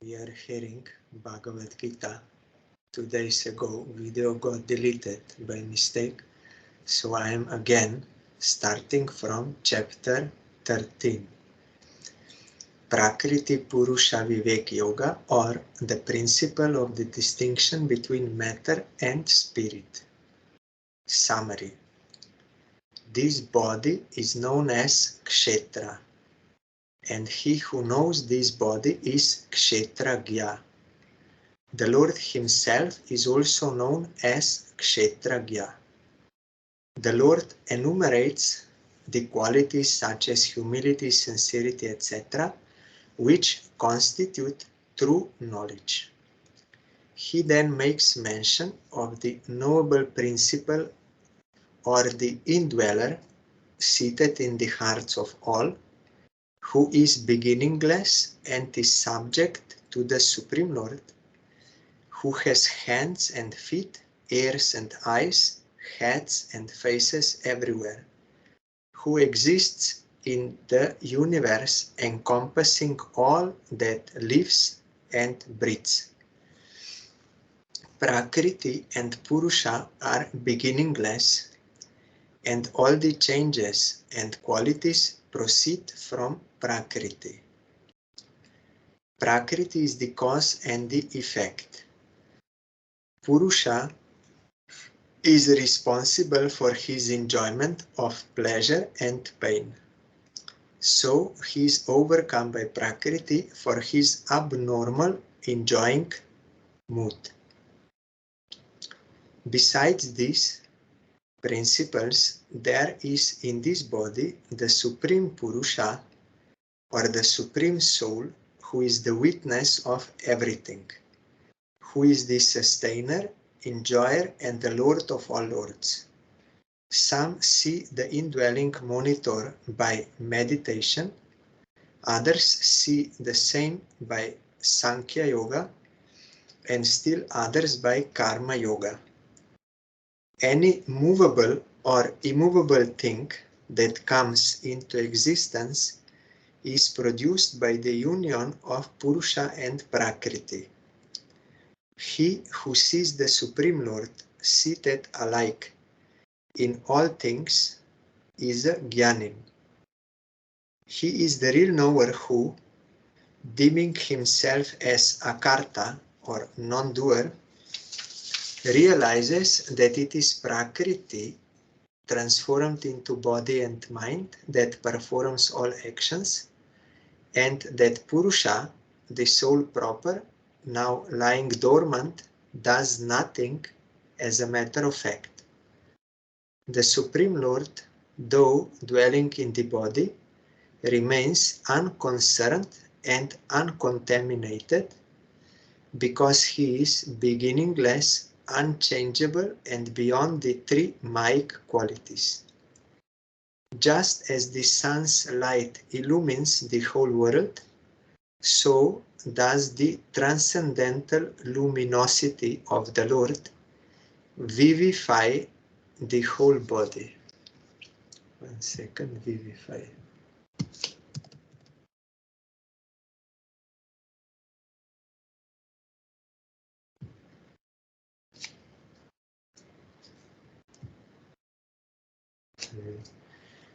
We are hearing Bhagavad Gita. 2 days ago, video got deleted by mistake, so I am again starting from chapter 13. Prakriti-Purusha-Viveka-Yoga, or the principle of the distinction between matter and spirit. Summary. This body is known as Kshetra, and he who knows this body is Kshetragya. The Lord himself is also known as Kshetragya. The Lord enumerates the qualities such as humility, sincerity, etc., which constitute true knowledge. He then makes mention of the knowable principle or the indweller seated in the hearts of all, who is beginningless and is subject to the Supreme Lord, who has hands and feet, ears and eyes, heads and faces everywhere, who exists in the universe encompassing all that lives and breathes. Prakriti and Purusha are beginningless, and all the changes and qualities proceed from Prakriti. Prakriti is the cause and the effect. Purusha is responsible for his enjoyment of pleasure and pain. So he is overcome by Prakriti for his abnormal enjoying mood. Besides these principles, there is in this body the Supreme Purusha, or the Supreme Soul, who is the witness of everything, who is the sustainer, enjoyer, and the Lord of all lords. Some see the indwelling monitor by meditation, others see the same by Sankhya Yoga, and still others by Karma Yoga. Any movable or immovable thing that comes into existence is produced by the union of Purusha and Prakriti. He who sees the Supreme Lord seated alike in all things is a Gyanin. He is the real knower who, deeming himself as Akarta or non-doer, realizes that it is Prakriti transformed into body and mind that performs all actions, and that Purusha, the soul proper, now lying dormant, does nothing as a matter of fact. The Supreme Lord, though dwelling in the body, remains unconcerned and uncontaminated, because he is beginningless, unchangeable, and beyond the three Maic qualities. Just as the sun's light illumines the whole world, so does the transcendental luminosity of the Lord vivify the whole body. 1 second, vivify.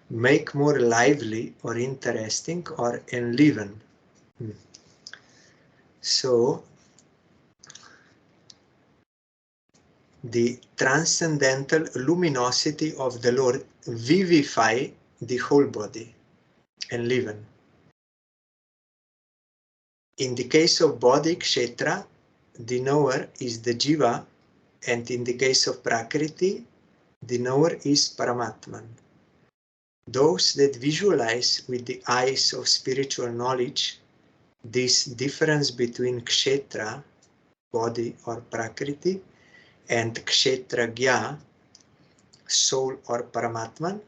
Make more lively or interesting or enliven. So, the transcendental luminosity of the Lord vivify the whole body, enliven. In the case of body, Kshetra, the knower is the Jiva, and in the case of Prakriti, the knower is Paramatman. Those that visualize with the eyes of spiritual knowledge this difference between Kshetra, body or Prakriti, and Kshetragya, soul or Paramatman,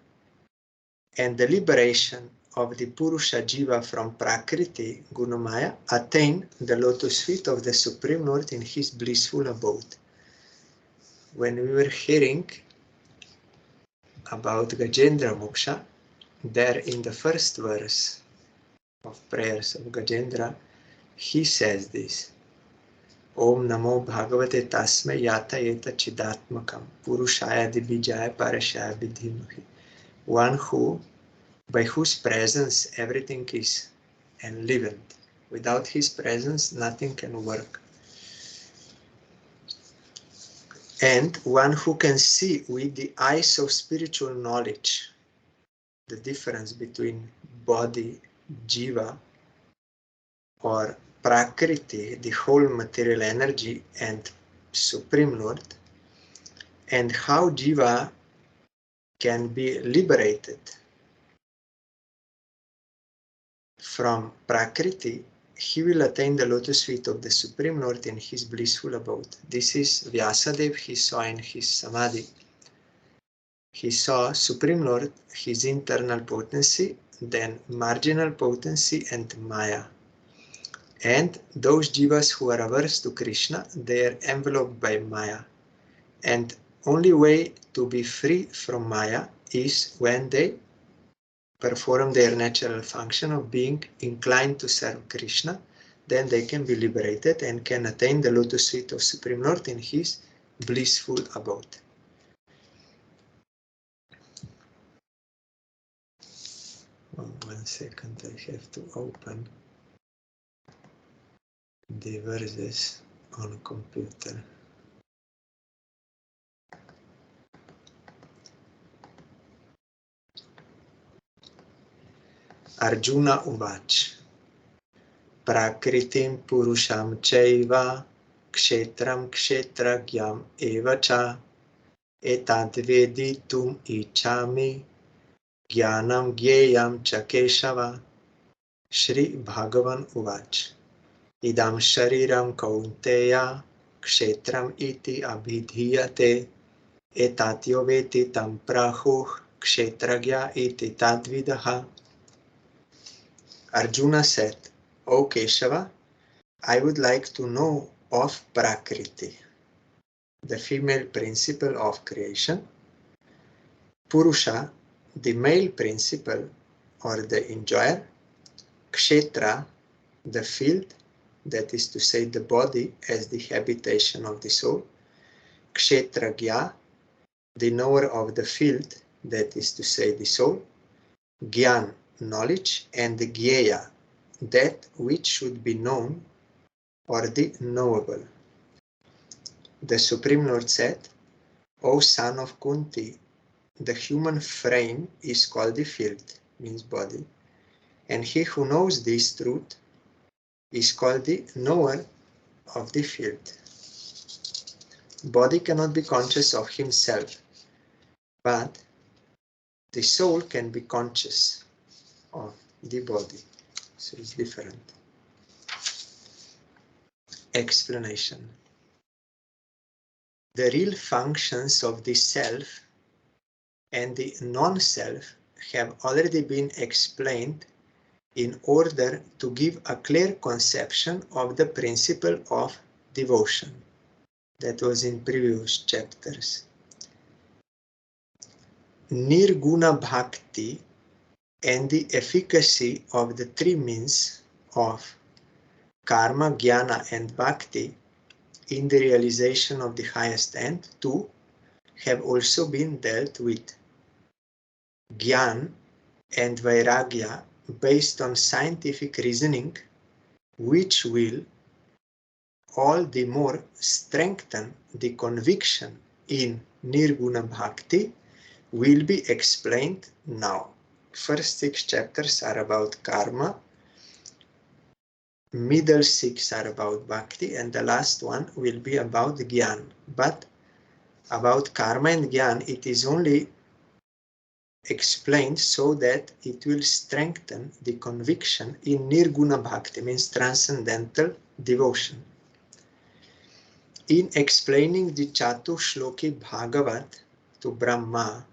and the liberation of the Purusha Jiva from Prakriti, Gunamaya, attain the lotus feet of the Supreme Lord in his blissful abode. When we were hearing about Gajendra Moksha, there in the first verse of prayers of Gajendra, he says this. Om Namo Bhagavate Tasmai Yata Yeta Chidatmakam Purushaya Dibijaya Parashaya Vidhimahi. One who, by whose presence everything is enlivened. Without his presence nothing can work. And one who can see with the eyes of spiritual knowledge the difference between body, jiva, or Prakriti, the whole material energy, and Supreme Lord, and how jiva can be liberated from Prakriti, he will attain the lotus feet of the Supreme Lord in his blissful abode. This is Vyasadeva, he saw in his Samadhi. He saw Supreme Lord, his internal potency, then marginal potency and Maya. And those jivas who are averse to Krishna, they are enveloped by Maya. And only way to be free from Maya is when they perform their natural function of being inclined to serve Krishna. Then they can be liberated and can attain the lotus feet of Supreme Lord in his blissful abode. Oh, 1 second, I have to open the verses on computer. Arjuna Uvach Prakritim Purusham Chaiva Kshetram Kshetragyam Evacha Etadveditum Ichami Jnanam Gyeyam Chakeshava. Shri Bhagavan Uvach Idam Shariram Kaunteya Kshetram iti abhidhiyate Etatyo veti tam prahuh Kshetragya iti tadvidaha. Arjuna said, O Keshava, I would like to know of Prakriti, the female principle of creation, Purusha, the male principle or the enjoyer, Kshetra, the field, that is to say the body as the habitation of the soul, Kshetragya, the knower of the field, that is to say the soul, Gyan, knowledge, and the Gyeya, that which should be known or the knowable. The Supreme Lord said, O son of Kunti, the human frame is called the field, means body, and he who knows this truth is called the knower of the field. Body cannot be conscious of himself, but the soul can be conscious of the body. So it's different. Explanation. The real functions of the self and the non-self have already been explained in order to give a clear conception of the principle of devotion. That was in previous chapters. Nirguna Bhakti and the efficacy of the three means of karma, jnana and bhakti in the realization of the highest end too have also been dealt with. Gyan and vairagya based on scientific reasoning, which will all the more strengthen the conviction in Nirguna Bhakti, will be explained now. First 6 chapters are about karma, middle 6 are about bhakti, and the last one will be about Gyan. But about karma and Gyan, it is only explained so that it will strengthen the conviction in Nirguna Bhakti, means transcendental devotion. In explaining the Chatu Shloki Bhagavat to Brahma,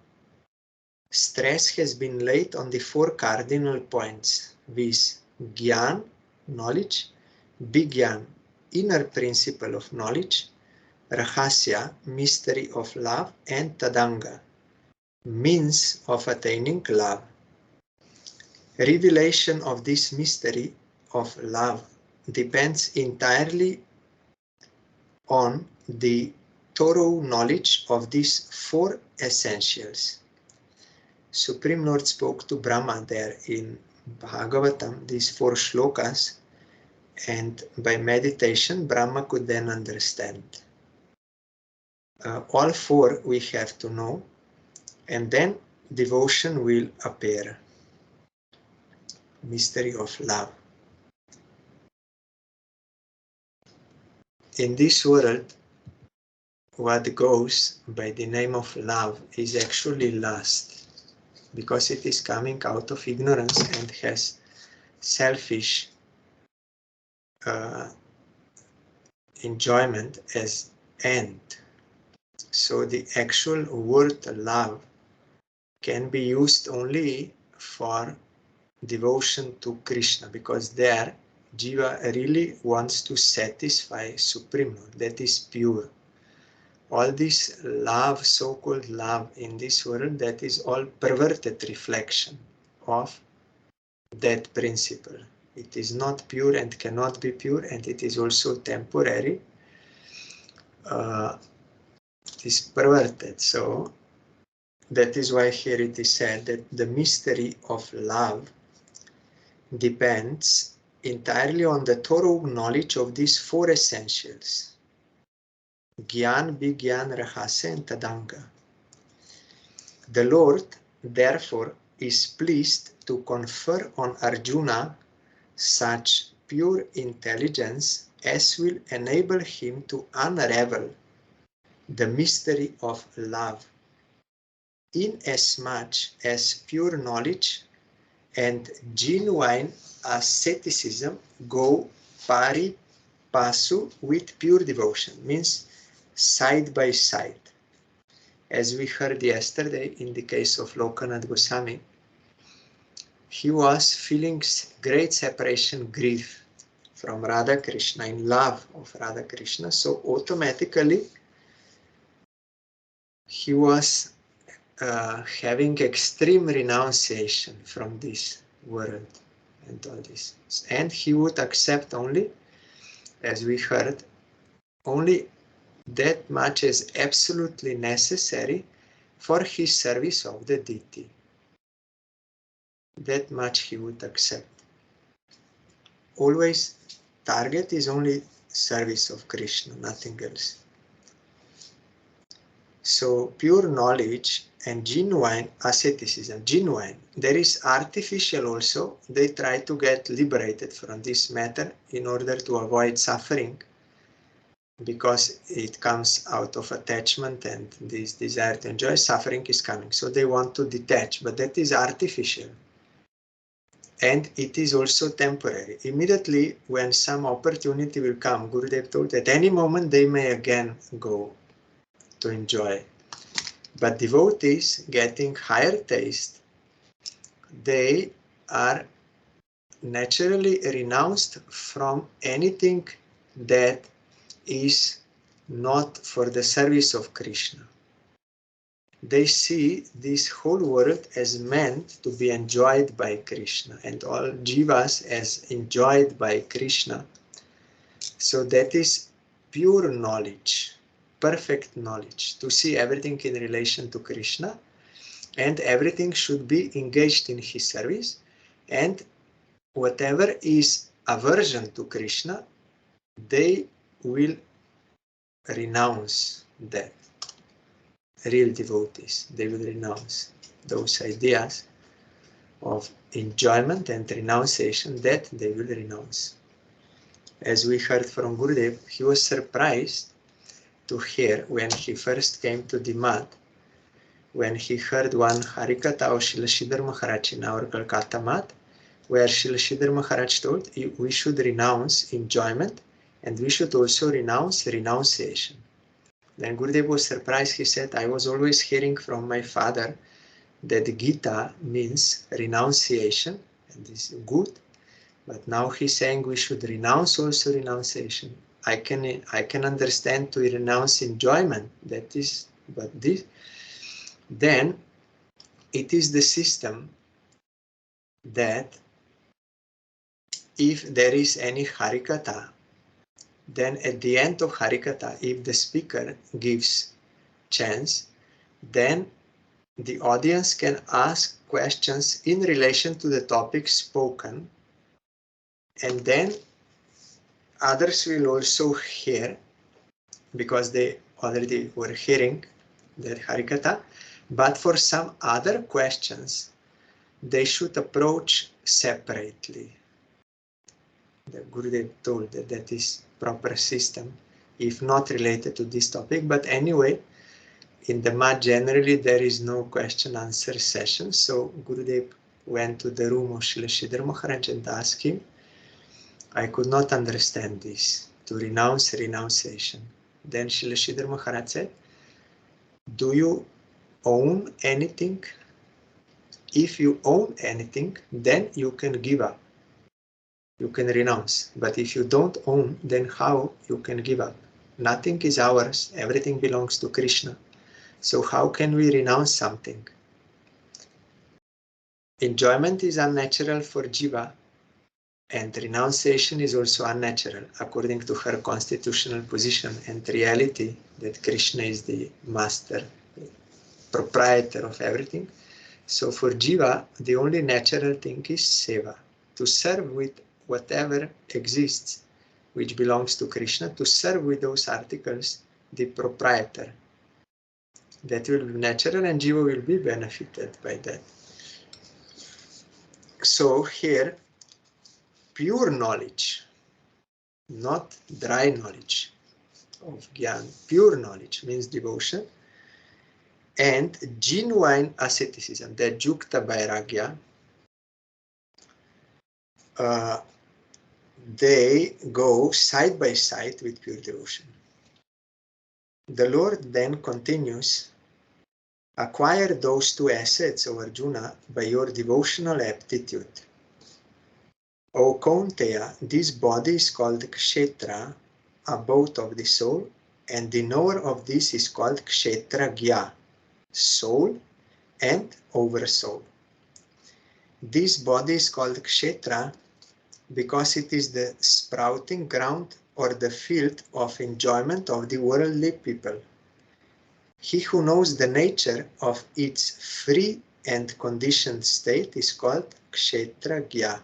stress has been laid on the 4 cardinal points, viz. Gyan, knowledge, Vigyan, inner principle of knowledge, Rahasya, mystery of love, and Tadanga, means of attaining love. Revelation of this mystery of love depends entirely on the thorough knowledge of these four essentials. Supreme Lord spoke to Brahma there in Bhagavatam, these four shlokas, and by meditation Brahma could then understand. All four we have to know, and then devotion will appear. Mystery of love. In this world, what goes by the name of love is actually lust, because it is coming out of ignorance and has selfish enjoyment as end. So the actual word love can be used only for devotion to Krishna, because there Jiva really wants to satisfy Supreme Lord, that is pure. All this love, so-called love in this world, that is all perverted reflection of that principle. It is not pure and cannot be pure, and it is also temporary. It is perverted. So that is why here it is said that the mystery of love depends entirely on the thorough knowledge of these four essentials: Gyan, Vigyan, Rahasya, and Tadanga. The Lord, therefore, is pleased to confer on Arjuna such pure intelligence as will enable him to unravel the mystery of love, inasmuch as pure knowledge and genuine asceticism go pari passu with pure devotion, means side by side. As we heard yesterday in the case of Lokanath Goswami, he was feeling great separation grief from Radha Krishna, in love of Radha Krishna, so automatically he was having extreme renunciation from this world and all this. And he would accept only, as we heard, only that much is absolutely necessary for his service of the deity. That much he would accept. Always target is only service of Krishna, nothing else. So pure knowledge and genuine asceticism, genuine. There is artificial also. They try to get liberated from this matter in order to avoid suffering, because it comes out of attachment and this desire to enjoy. Suffering is coming, so they want to detach, but that is artificial. And it is also temporary. Immediately when some opportunity will come, Gurudev told, at any moment they may again go to enjoy. But devotees getting higher taste, they are naturally renounced from anything that is not for the service of Krishna. They see this whole world as meant to be enjoyed by Krishna, and all jivas as enjoyed by Krishna. So that is pure knowledge, perfect knowledge, to see everything in relation to Krishna, and everything should be engaged in his service, and whatever is aversion to Krishna, they will renounce that. Real devotees, they will renounce those ideas of enjoyment and renunciation, that they will renounce. As we heard from Gurudev, he was surprised to hear when he first came to the Mat, when he heard one Harikatha of Srila Sridhar Maharaj in our Kolkata Mat, where Srila Sridhar Maharaj told we should renounce enjoyment and we should also renounce renunciation. Then Gurudev was surprised. He said, I was always hearing from my father that Gita means renunciation, and this is good. But now he's saying we should renounce also renunciation. I can understand to renounce enjoyment. That is, but this, then it is the system that if there is any Harikatha, then at the end of Harikatha, if the speaker gives chance, then the audience can ask questions in relation to the topic spoken, and then others will also hear, because they already were hearing that Harikatha, but for some other questions, they should approach separately. The Gurudev told that that is proper system, if not related to this topic. But anyway, in the Mat generally there is no question answer session. So Gurudev went to the room of Srila Sridhar Maharaj and asked him, I could not understand this, to renounce renunciation. Then Srila Sridhar Maharaj said, do you own anything? If you own anything, then you can give up. You can renounce. But if you don't own, then how you can give up? Nothing is ours. Everything belongs to Krishna. So how can we renounce something? Enjoyment is unnatural for Jiva, and renunciation is also unnatural according to her constitutional position and reality that Krishna is the master, the proprietor of everything. So for Jiva, the only natural thing is seva, to serve with whatever exists, which belongs to Krishna, to serve with those articles, the proprietor. That will be natural, and Jiva will be benefited by that. So here, pure knowledge, not dry knowledge of Gyan, pure knowledge means devotion, and genuine asceticism, that Yukta Vairagya, they go side by side with pure devotion. The Lord then continues, acquire those two assets, O Arjuna, by your devotional aptitude. O Kaunteya, this body is called Kshetra, abode of the soul, and the knower of this is called Kshetragya, soul and oversoul. This body is called Kshetra because it is the sprouting ground or the field of enjoyment of the worldly people. He who knows the nature of its free and conditioned state is called Kshetragya.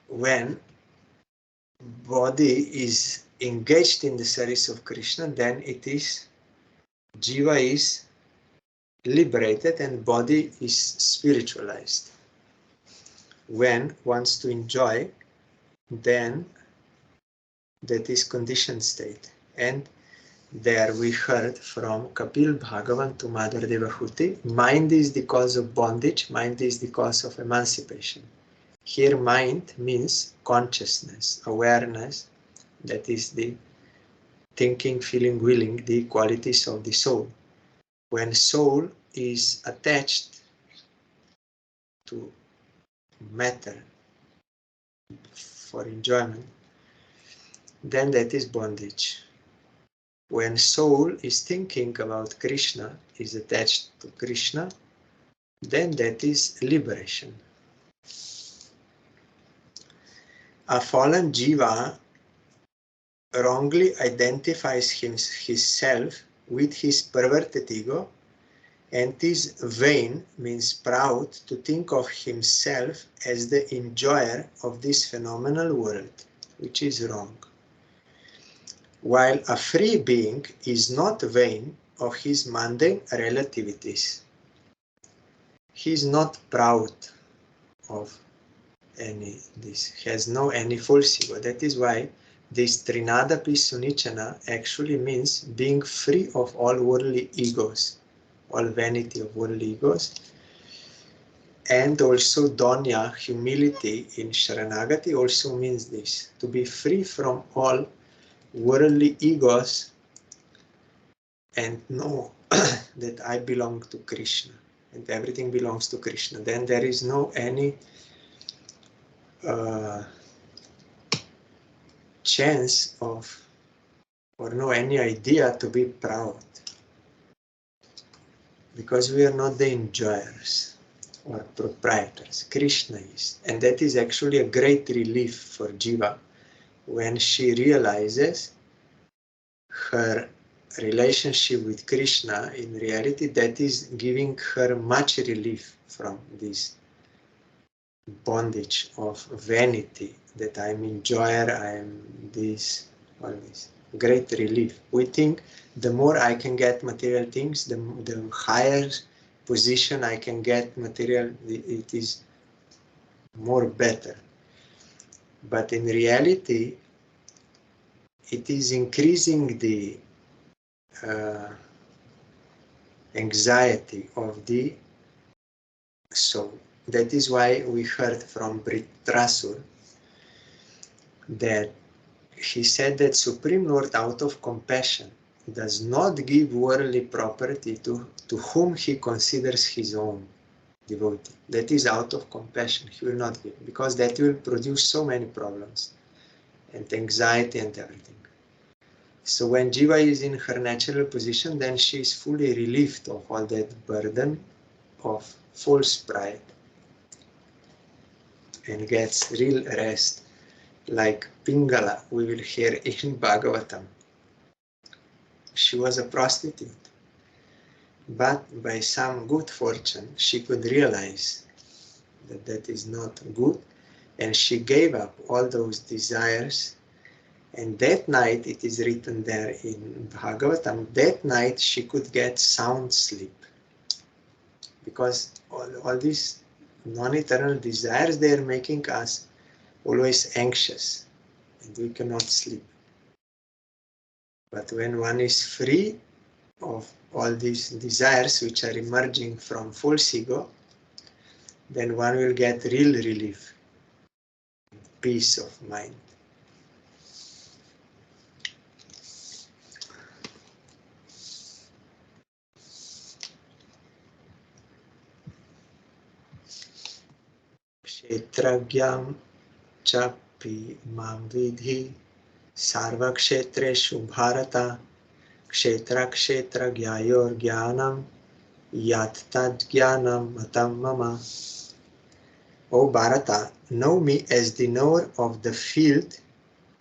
When body is engaged in the service of Krishna, then it is, Jiva is liberated and body is spiritualized. When wants to enjoy, then that is conditioned state. And there we heard from Kapil Bhagavan to Mother Devahuti, mind is the cause of bondage, mind is the cause of emancipation. Here mind means consciousness, awareness, that is the thinking, feeling, willing, the qualities of the soul. When soul is attached to matter for enjoyment, then that is bondage. When soul is thinking about Krishna, is attached to Krishna, then that is liberation. A fallen jiva wrongly identifies himself with his perverted ego and is vain, means proud, to think of himself as the enjoyer of this phenomenal world, which is wrong. While a free being is not vain of his mundane relativities. He is not proud of this, has no any false ego. That is why this Trinadapi Sunichana actually means being free of all worldly egos, all vanity of worldly egos, and also Donya, humility in Sharanagati also means this, to be free from all worldly egos and know that I belong to Krishna and everything belongs to Krishna. Then there is no any chance of, or no any idea to be proud. because we are not the enjoyers or proprietors. Krishna is. And that is actually a great relief for Jiva when she realizes her relationship with Krishna. In reality, that is giving her much relief from this bondage of vanity, that I'm enjoyer, I'm this, all this. Great relief. We think the more I can get material things, the higher position I can get material, it is more better. But in reality, it is increasing the anxiety of the soul. That is why we heard from Britrasur that he said that Supreme Lord, out of compassion, does not give worldly property to whom he considers his own devotee. That is out of compassion. He will not give, because that will produce so many problems and anxiety and everything. So when Jiva is in her natural position, then she is fully relieved of all that burden of false pride and gets real rest. Like Pingala, we will hear in Bhagavatam. She was a prostitute, but by some good fortune, she could realize that that is not good, and she gave up all those desires. And that night, it is written there in Bhagavatam, that night she could get sound sleep. Because all these non-eternal desires, they are making us always anxious, and we cannot sleep. But when one is free of all these desires which are emerging from false ego, then one will get real relief, peace of mind. Kshetragyam chapi mam vidhi sarvakshetreshu bharata kshetra kshetra gyayor gyanam yat tad gyanam matam mama. O Bharata, know me as the knower of the field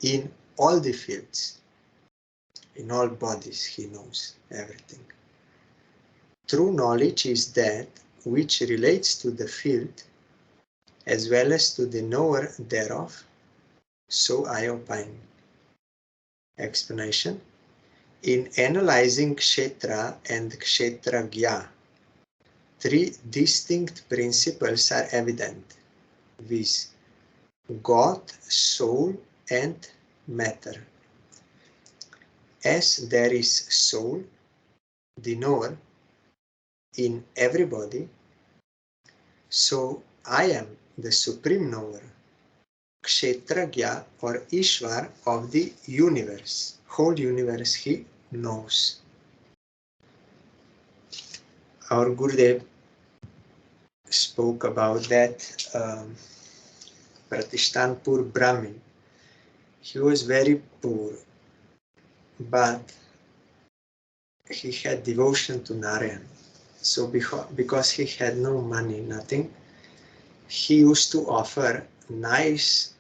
in all the fields. In all bodies he knows everything. True knowledge is that which relates to the field as well as to the knower thereof, so I opine. Explanation. In analyzing Kshetra and Kshetragya, three distinct principles are evident, viz. God, soul, and matter. As there is soul, the knower, in everybody, so I am the supreme knower, Kshetragya or Ishvar of the universe. Whole universe he knows. Our Gurudev spoke about that Pratishtanpur Brahmin. He was very poor, but he had devotion to Narayan. So because he had no money, nothing, he used to offer nice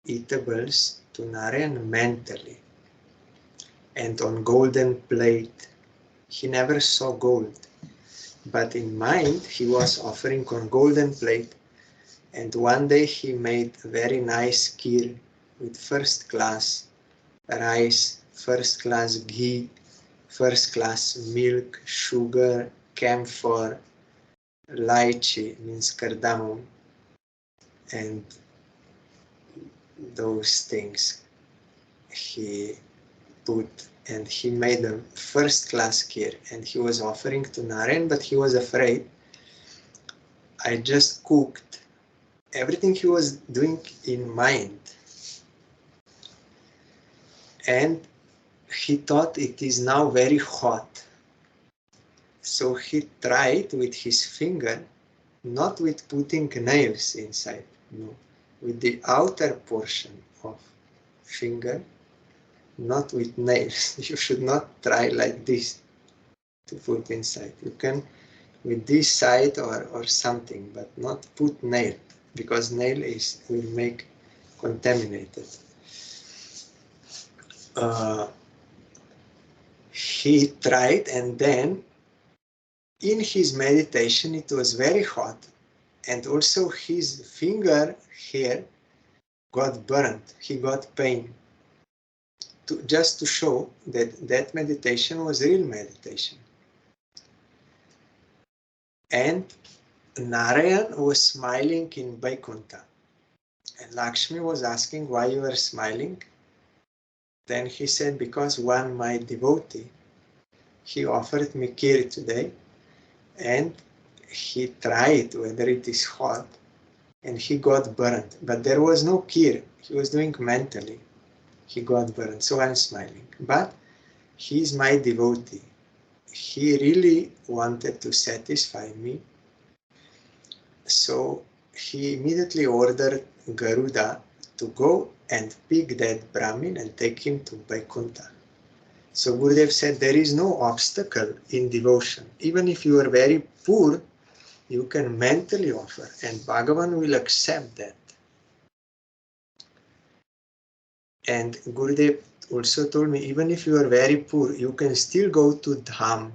eatables to Narayan mentally and on golden plate. He never saw gold, but in mind he was offering on golden plate. And one day he made a very nice kheer with first class rice, first class ghee, first class milk, sugar, camphor, lychee means cardamom, and those things he put, and he made a first class kheer, and he was offering to Narayan, but he was afraid. I just cooked everything he was doing in mind, and he thought it is now very hot. So he tried with his finger, not with putting nails inside, no, with the outer portion of finger, not with nails. You should not try like this. to put inside. You can with this side or something, but not put nail, because nail will make contaminated. He tried, and then in his meditation it was very hot, and also his finger here got burnt. He got pain. Just to show that that meditation was real meditation. And Narayan was smiling in Vaikuntha. And Lakshmi was asking why you are smiling. Then he said, because one, my devotee, he offered me kheer today, and he tried whether it is hot, and he got burnt. But there was no kheer. He was doing mentally. He got burnt, so I'm smiling. But he is my devotee. He really wanted to satisfy me. So he immediately ordered Garuda to go and pick that Brahmin and take him to Vaikuntha. So Gurudev said there is no obstacle in devotion. Even if you are very poor, you can mentally offer, and Bhagavan will accept that. And Gurudev also told me, even if you are very poor, you can still go to Dham.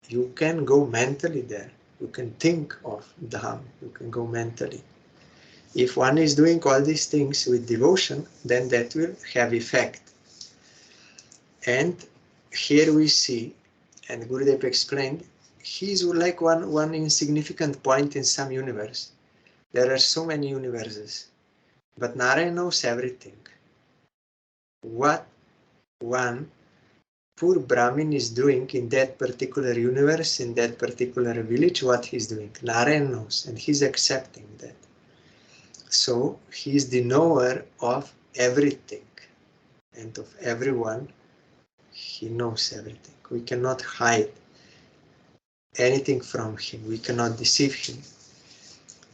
You can go mentally there. You can think of Dham. You can go mentally. If one is doing all these things with devotion, then that will have effect. And here we see, and Gurudev explained, he is like one insignificant point in some universe. There are so many universes, but Narayan knows everything. What one poor Brahmin is doing in that particular universe, in that particular village, what he's doing, Narayan knows, and he's accepting that. So he is the knower of everything and of everyone. He knows everything. We cannot hide anything from him. We cannot deceive him.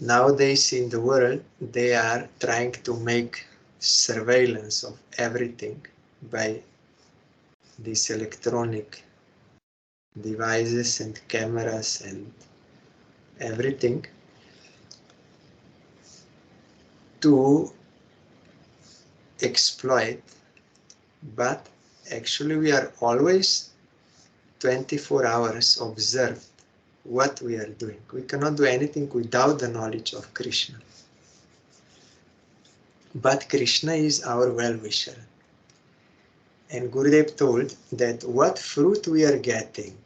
Nowadays in the world, they are trying to make surveillance of everything by these electronic devices and cameras and everything to exploit, but actually we are always 24 hours observed what we are doing. We cannot do anything without the knowledge of Krishna. But Krishna is our well-wisher. And Gurudev told that what fruit we are getting,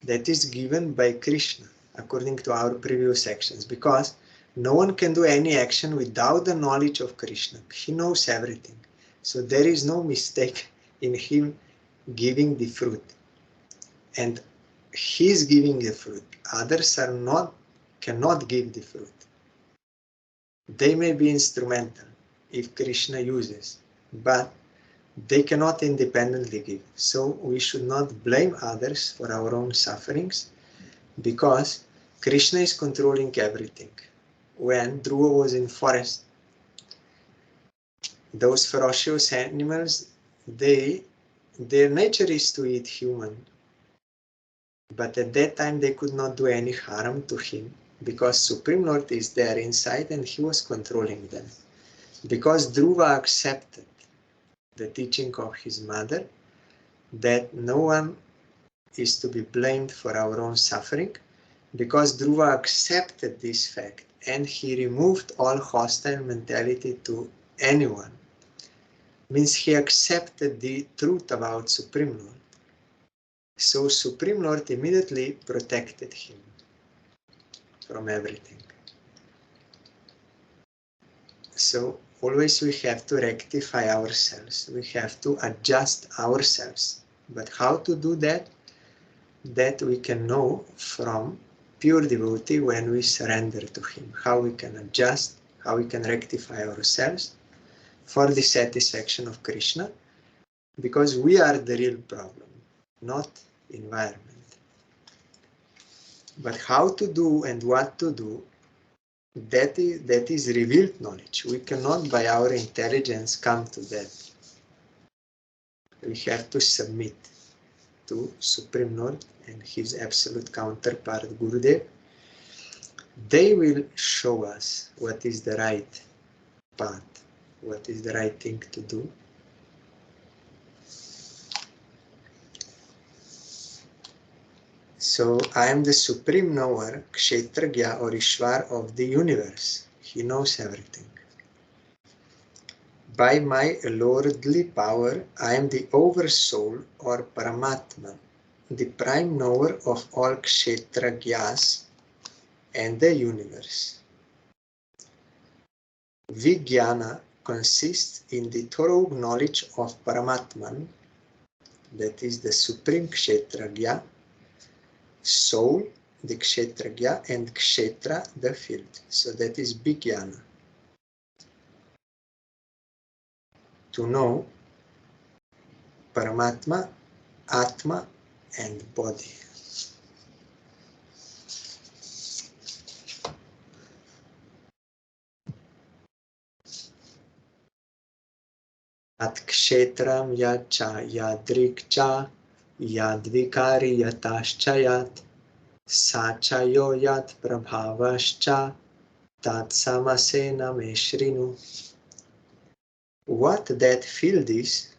that is given by Krishna, according to our previous actions, because no one can do any action without the knowledge of Krishna. He knows everything. So there is no mistake in him giving the fruit. And he is giving the fruit. Others cannot give the fruit. They may be instrumental if Krishna uses, but they cannot independently give. So we should not blame others for our own sufferings, because Krishna is controlling everything. When Dhruva was in forest, those ferocious animals, their nature is to eat human. But at that time they could not do any harm to him, because Supreme Lord is there inside and he was controlling them. Because Dhruva accepted the teaching of his mother, that no one is to be blamed for our own suffering, because Dhruva accepted this fact and he removed all hostile mentality to anyone, means he accepted the truth about Supreme Lord. So Supreme Lord immediately protected him from everything. So always we have to rectify ourselves. We have to adjust ourselves. But how to do that? That we can know from pure devotee when we surrender to him. How we can adjust, how we can rectify ourselves for the satisfaction of Krishna. Because we are the real problem, not environment. But how to do and what to do, that is revealed knowledge. We cannot by our intelligence come to that. We have to submit. to Supreme Lord and his absolute counterpart Gurudev. They will show us what is the right path, what is the right thing to do. So I am the supreme knower, Kshetragya or Ishwar of the universe. He knows everything. By my lordly power, I am the oversoul or Paramatma, the prime knower of all Kshetragyas and the universe. Vijnana consists in the thorough knowledge of Paramatman, that is the supreme Kshetragya, soul, the Kshetragya, and Kshetra, the field. So that is Vijnana. To know Paramatma, Atma, and body. At kshetram yacha yadrikcha yadvikari yataschayat sachayo yat prabhavascha tat samasena meshrinu. What that field is,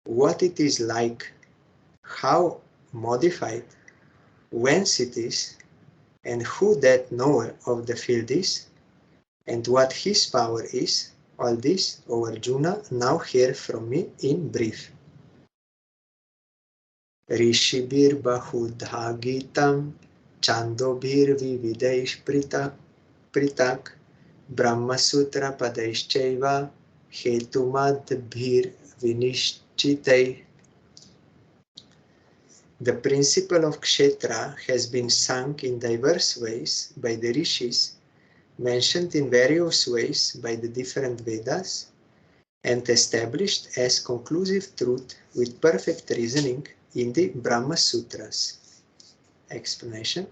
what it is like, how modified, whence it is, and who that knower of the field is, and what his power is, all this, O Arjuna, now hear from me in brief. Rishibir bahudha gitam chandobhir vividaish pritak brahmasutra padaischaiva hetumadbhir vinishchitai. The principle of kshetra has been sung in diverse ways by the rishis, mentioned in various ways by the different Vedas, and established as conclusive truth with perfect reasoning in the Brahma Sutras. Explanation.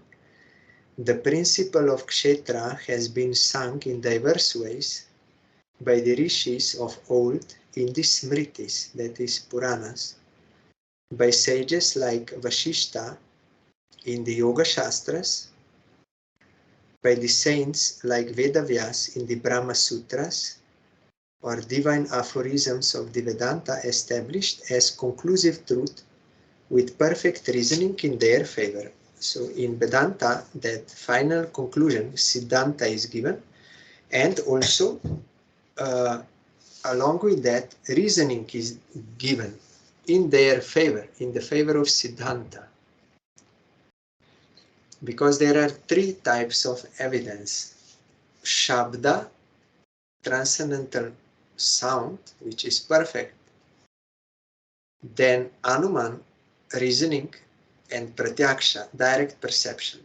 The principle of kshetra has been sung in diverse ways by the rishis of old in the Smritis, that is Puranas, by sages like Vashishta in the Yoga Shastras, by the saints like Vedavyas in the Brahma Sutras, or divine aphorisms of the Vedanta established as conclusive truth with perfect reasoning in their favor. So in Vedanta, that final conclusion, Siddhanta, is given, and also along with that, reasoning is given in their favor, in the favor of Siddhanta. Because there are three types of evidence. Shabda, transcendental sound, which is perfect. Then Anuman, reasoning, and Pratyaksha, direct perception.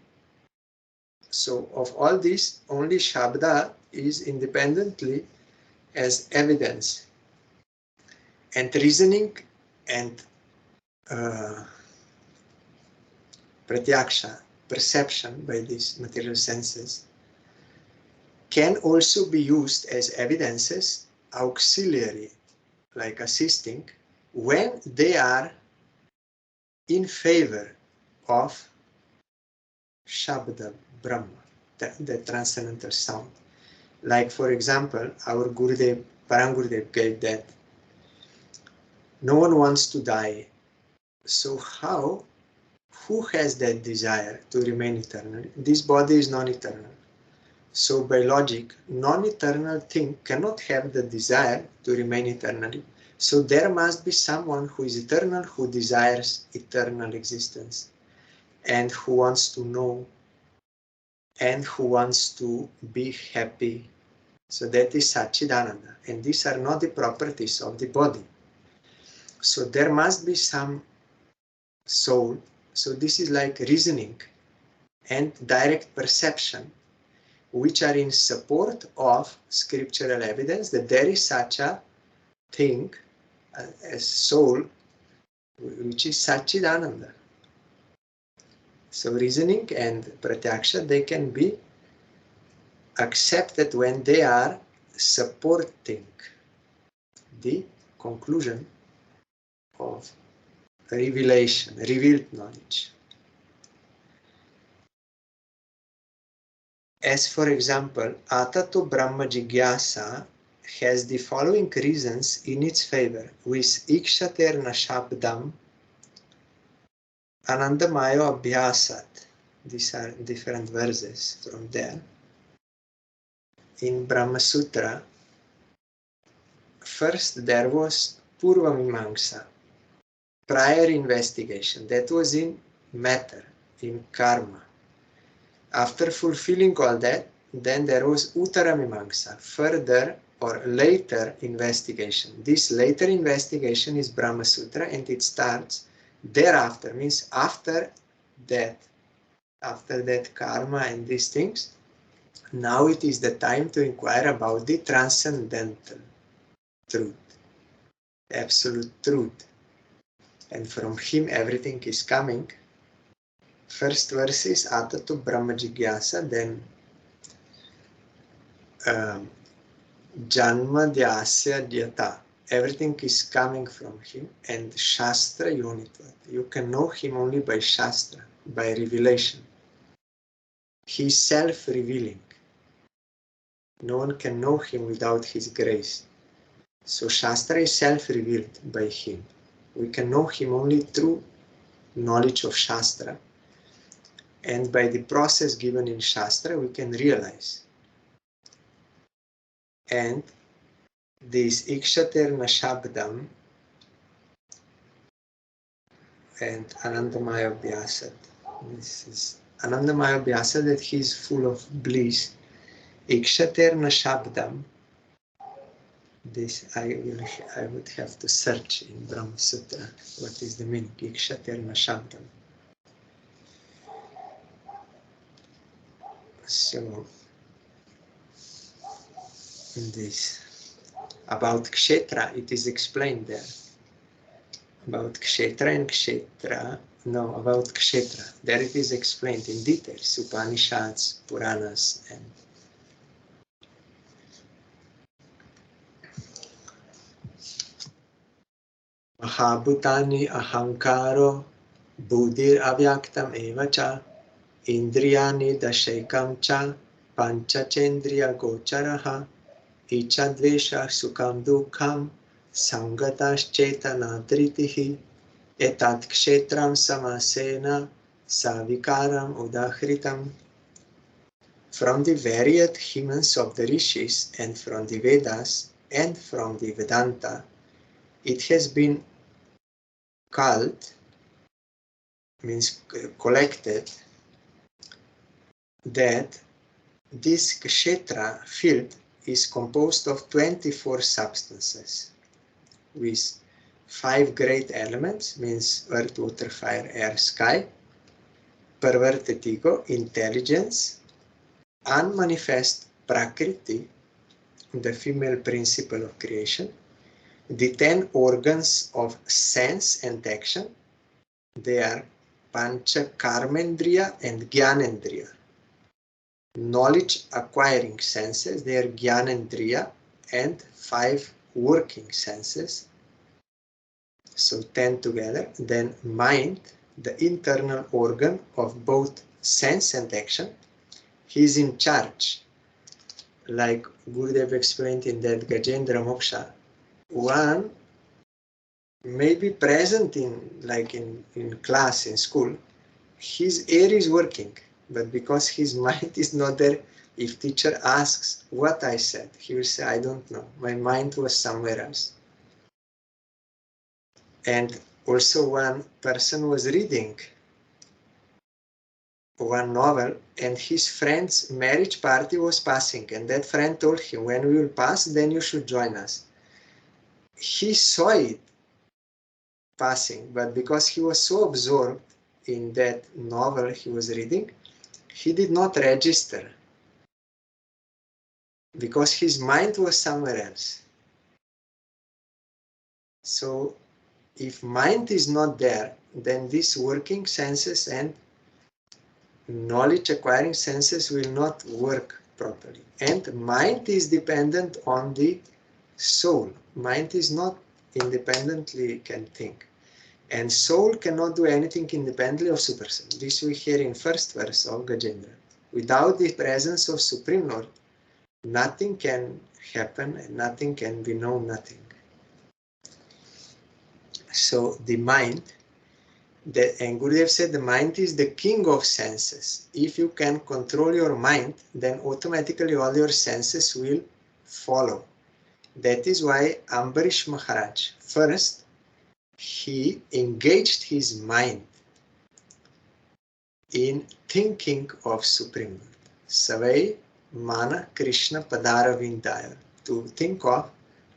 So of all these, only Shabda is independently as evidence. And reasoning and Pratyaksha, perception by these material senses, can also be used as evidences, auxiliary, like assisting, when they are in favor of Shabda, Brahma, the transcendental sound. Like, for example, our Gurudev, Parangurudev gave that no one wants to die. So who has that desire to remain eternal? This body is non-eternal. So by logic, non-eternal thing cannot have the desire to remain eternally. So there must be someone who is eternal, who desires eternal existence, and who wants to know, and who wants to be happy. So that is Satchidananda. And these are not the properties of the body. So there must be some soul. So this is like reasoning and direct perception, which are in support of scriptural evidence that there is such a thing as soul, which is Satchidananda. So reasoning and Pratyaksha, they can be accepted when they are supporting the conclusion of revelation, revealed knowledge. As for example, Atato Brahma Jigyasa has the following reasons in its favor, with Ikshaterna Shabdam Anandamayo Abhyasat. These are different verses from there. In Brahma Sutra, first there was Purva Mimamsa, prior investigation. That was in matter, in karma. After fulfilling all that, then there was Uttara Mimamsa, further or later investigation. This later investigation is Brahma Sutra, and it starts thereafter, means after that karma and these things. Now it is the time to inquire about the transcendental truth, absolute truth. And from him everything is coming. First verse is Atato Brahma Jigyasa, then Janma Dhyasya Dhyata. Everything is coming from him, and Shastra Yonitvat. You can know him only by Shastra, by revelation. He is self-revealing. No one can know him without his grace. So Shastra is self-revealed by him. We can know him only through knowledge of Shastra. And by the process given in Shastra, we can realize. And this Ikshaterna Shabdam and Anandamaya Vyasat. This is Anandamaya Vyasat, that he is full of bliss. Ikshaterna Shabdam. This I would have to search in Brahma Sutra. What is the meaning? Ikshaterna Shabdam. So, in this about Kshetra, it is explained there. About Kshetra and Kshetra. No, about Kshetra. There it is explained in details. Upanishads, Puranas, and Mahabhutani Ahankaro Buddhir Avyaktam Evacha Indriyani Dashekam Cha Panchachendriya Gocharaha Ichadvesha Sukam Dukham Sangatas Chetana Tritihi Etat Kshetram Samasena Savikaram Udahritam. From the varied hymns of the Rishis and from the Vedas and from the Vedanta, it has been called, means collected, that this Kshetra field is composed of 24 substances with 5 great elements, means earth, water, fire, air, sky, perverted ego, intelligence, unmanifest Prakriti, the female principle of creation, the 10 organs of sense and action. They are Pancha Karmendriya and Gyanendriya. Knowledge acquiring senses, they are Gyanendriya, and 5 working senses. So 10 together. Then mind, the internal organ of both sense and action. He is in charge. Like Gurudev explained in that Gajendra Moksha, one may be present in class, in school, his ear is working, but because his mind is not there, if teacher asks what I said, he will say, I don't know, my mind was somewhere else. And also one person was reading one novel, and his friend's marriage party was passing, and that friend told him, when we will pass, then you should join us. He saw it passing, but because he was so absorbed in that novel he was reading, he did not register because his mind was somewhere else. So if mind is not there, then these working senses and knowledge acquiring senses will not work properly. And mind is dependent on the soul. Mind is not independently can think. And soul cannot do anything independently of Super Soul. This we hear in first verse of Gajendra. Without the presence of Supreme Lord, nothing can happen and nothing can be known, nothing. So the mind, and Gurudev said the mind is the king of senses. If you can control your mind, then automatically all your senses will follow. That is why Ambarish Maharaj, first, he engaged his mind in thinking of Supreme Lord. Savai Mana Krishna Padara Vindaya, to think of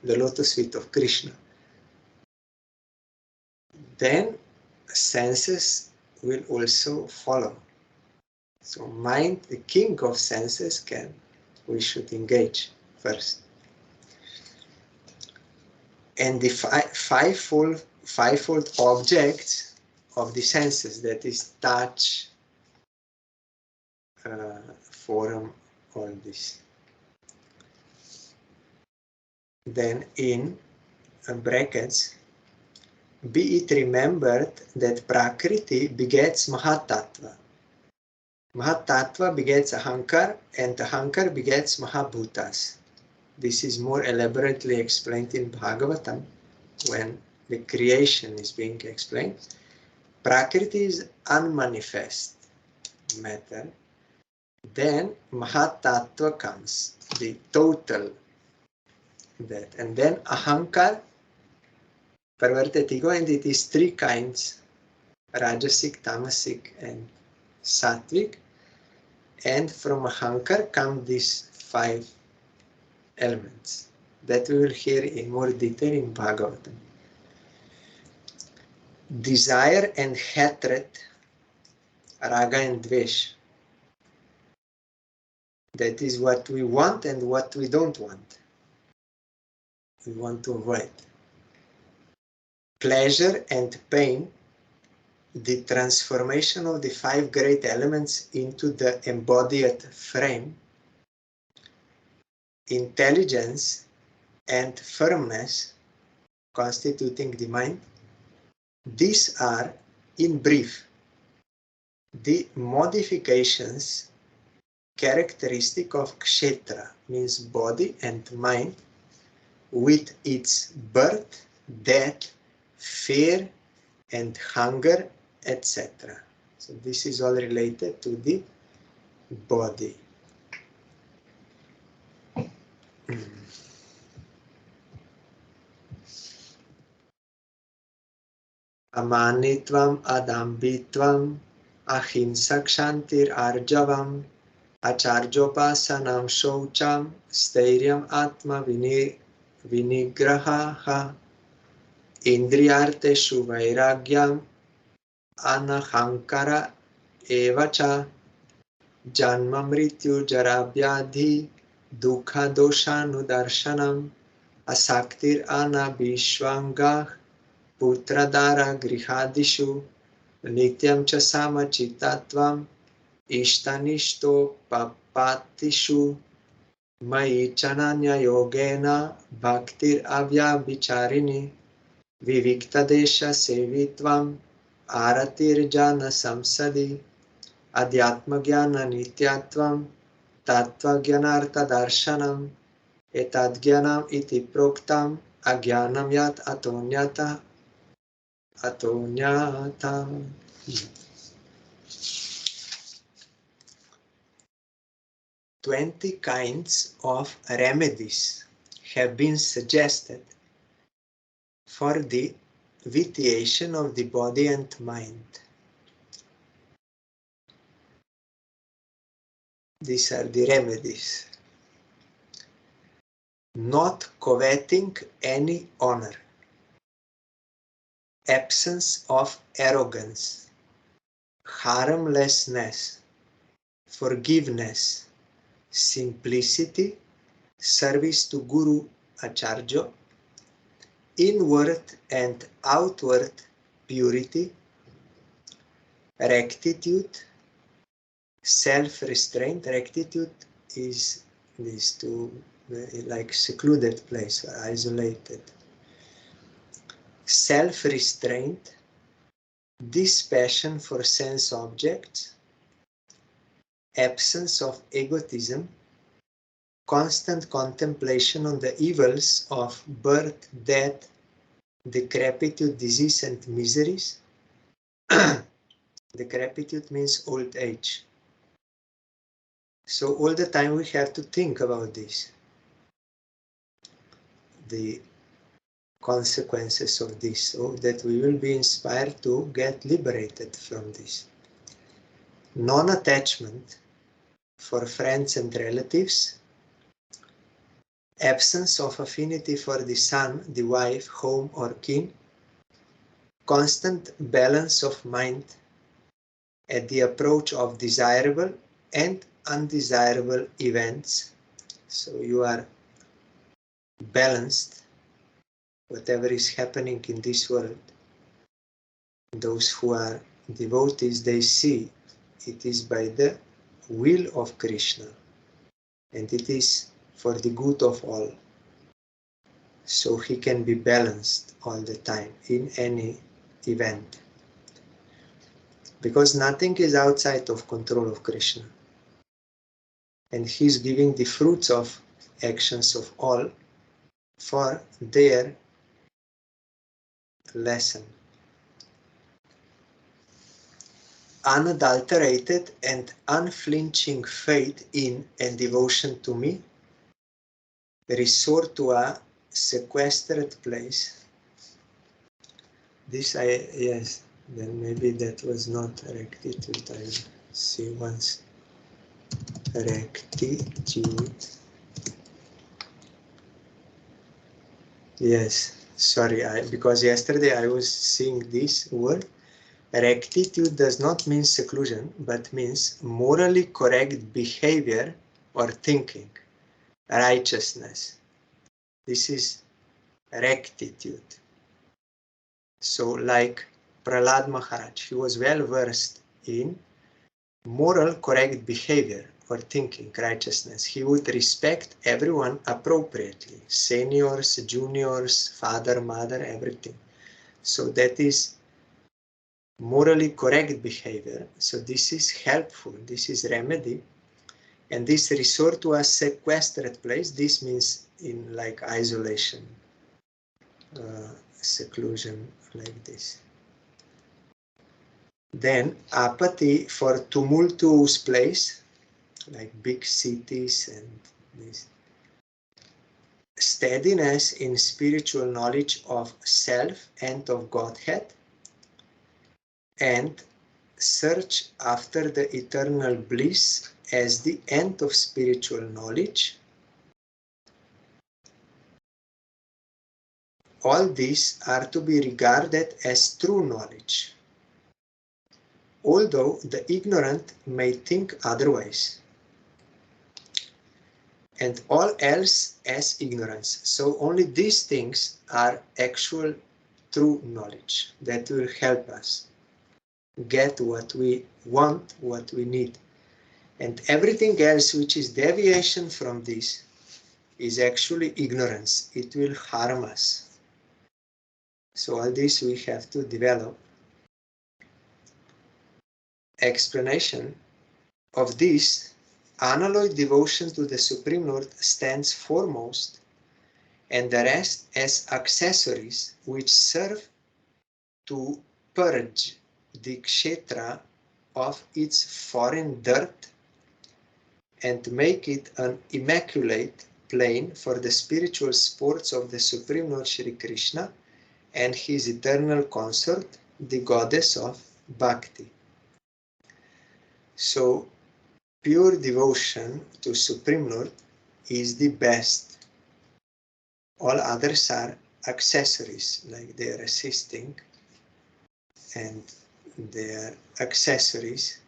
the lotus feet of Krishna. Then senses will also follow. So mind, the king of senses, we should engage first. And the fivefold objects of the senses, that is touch, form, all this. Then in brackets, be it remembered that Prakriti begets Mahatattva. Mahatattva begets Ahankar, and Ahankar begets Mahabhutas. This is more elaborately explained in Bhagavatam when the creation is being explained. Prakriti is unmanifest matter. Then Mahatattva comes, the total that. And then Ahankar, perverted ego, and it is three kinds, Rajasic, Tamasic, and Sattvic. And from Ahankar come these 5 elements that we will hear in more detail in Bhagavatam. Desire and hatred, raga and dvesh. That is what we want and what we don't want. We want to avoid. Pleasure and pain, the transformation of the 5 great elements into the embodied frame. Intelligence and firmness, constituting the mind. These are, in brief, the modifications characteristic of kshetra, means body and mind, with its birth, death, fear, and hunger, etc. So this is all related to the body. Amanitvam, adambitvam, ahimsakshantir arjavam, acharjopasanam shoucham, stairyam atma vinigraha, indriyarteshu vairagyam, anahankara evacha, janma mrityu jarabhyadhi, dukha doshanudarshanam, asaktir anabhishvangah, putradara grihadishu, nityam cha samachitatvam, ishtanishto papatishu, mai chananya yogena, bhaktir avyabhicharini, viviktadesha sevitvam, aratir jana samsadi, adhyatma jnana nityatvam, tattva jnanartha darshanam, etadgyanam iti proktam, agyanam yat atonyata. 20 kinds of remedies have been suggested for the vitiation of the body and mind. These are the remedies. Not coveting any honor. Absence of arrogance. Harmlessness. Forgiveness. Simplicity. Service to Guru Acharya. Inward and outward purity. Rectitude. Self-restraint. Rectitude is this to like secluded place, isolated. Self-restraint, This passion for sense objects, absence of egotism, constant contemplation on the evils of birth, death, decrepitude, disease, and miseries. Decrepitude means old age. So all the time we have to think about this, the consequences of this, so that we will be inspired to get liberated from this. Non-attachment for friends and relatives, absence of affinity for the son, the wife, home, or kin, constant balance of mind at the approach of desirable and undesirable events. So you are balanced, whatever is happening in this world. Those who are devotees, they see it is by the will of Krishna and it is for the good of all. So he can be balanced all the time in any event. Because nothing is outside of control of Krishna. And he is giving the fruits of actions of all for their lesson. Unadulterated and unflinching faith in and devotion to me, resort to a sequestered place. This yes, then maybe that was not rectitude. I see once. Rectitude. Yes, sorry, because yesterday I was seeing this word. Rectitude does not mean seclusion, but means morally correct behavior or thinking, righteousness. This is rectitude. So like Prahlad Maharaj, he was well versed in moral correct behavior or thinking, righteousness. He would respect everyone appropriately, seniors, juniors, father, mother, everything. So that is morally correct behavior. So this is helpful, this is remedy. And this resort to a sequestered place, this means in like isolation, seclusion, like this. Then apathy for tumultuous place, like big cities and this. Steadiness in spiritual knowledge of self and of Godhead, and search after the eternal bliss as the end of spiritual knowledge. All these are to be regarded as true knowledge, although the ignorant may think otherwise, and all else as ignorance. So only these things are actual true knowledge that will help us get what we want, what we need. And everything else which is deviation from this is actually ignorance. It will harm us. So all this we have to develop. Explanation of this, unalloyed devotion to the Supreme Lord stands foremost, and the rest as accessories which serve to purge the kshetra of its foreign dirt and make it an immaculate plain for the spiritual sports of the Supreme Lord Shri Krishna and his eternal consort, the goddess of Bhakti. So, pure devotion to Supreme Lord is the best. All others are accessories, like they are assisting, and they are accessories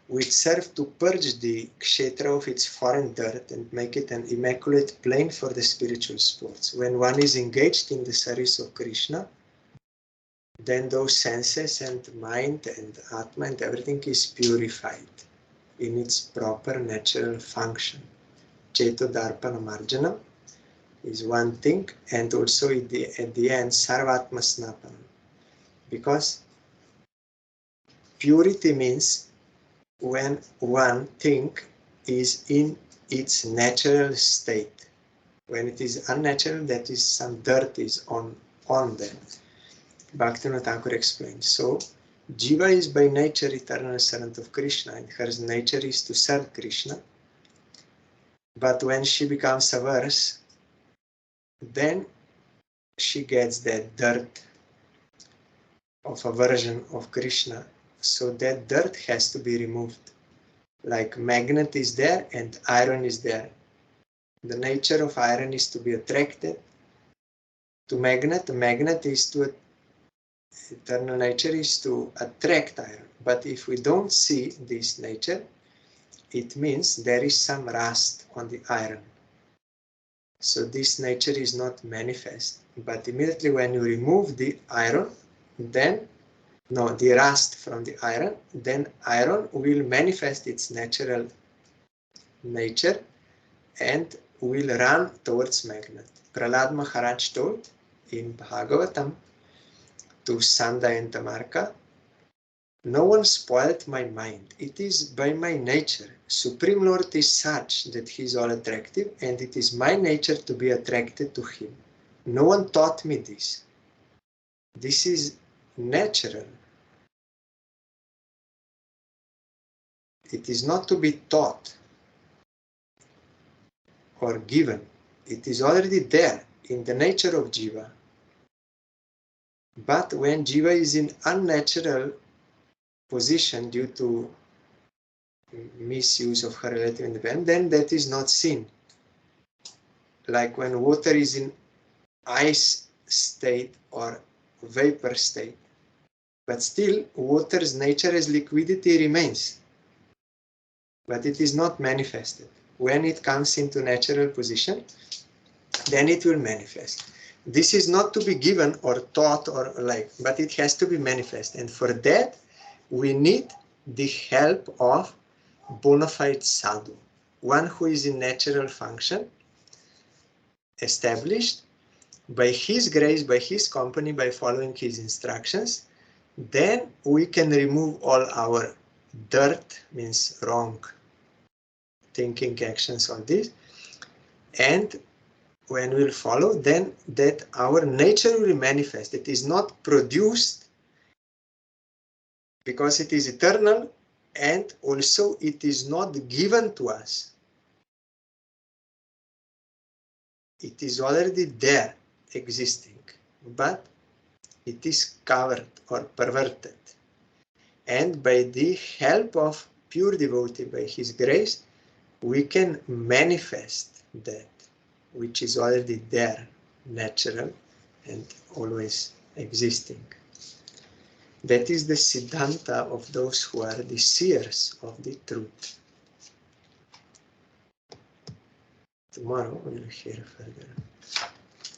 which serve to purge the kshetra of its foreign dirt and make it an immaculate plain for the spiritual sports. When one is engaged in the service of Krishna, then those senses and mind and Atma and everything is purified in its proper natural function. Chetodarpana Marjanam is one thing, and also at the end, Sarvatma Snapanam. Because purity means when one thing is in its natural state. When it is unnatural, that is, some dirt is on them. Bhaktivinoda Thakur explains. So, Jiva is by nature eternal servant of Krishna, and her nature is to serve Krishna. But when she becomes averse, then she gets that dirt of aversion of Krishna. So that dirt has to be removed. Like magnet is there and iron is there. The nature of iron is to be attracted to magnet. The magnet is to, eternal nature is to attract iron. But if we don't see this nature, it means there is some rust on the iron. So this nature is not manifest. But immediately when you remove the iron, then the rust from the iron, then iron will manifest its natural nature and will run towards magnet. Prahlad Maharaj told in Bhagavatam to Sanda and Tamarka, no one spoiled my mind. It is by my nature. Supreme Lord is such that he is all attractive, and it is my nature to be attracted to him. No one taught me this. This is natural. It is not to be taught or given. It is already there in the nature of Jiva. But when Jiva is in unnatural position due to misuse of her relative independence, then that is not seen. Like when water is in ice state or vapor state, but still water's nature as liquidity remains, but it is not manifested. When it comes into natural position, then it will manifest. This is not to be given or taught or like, but it has to be manifest. And for that, we need the help of bona fide sadhu, one who is in natural function, established by his grace, by his company, by following his instructions. Then we can remove all our dirt, means wrong thinking, actions on this, and when we'll follow, then that our nature will manifest. It is not produced because it is eternal, and also it is not given to us. It is already there, existing, but it is covered or perverted. And by the help of pure devotee, by his grace, we can manifest that which is already there, natural and always existing. That is the siddhanta of those who are the seers of the truth. Tomorrow we will hear further.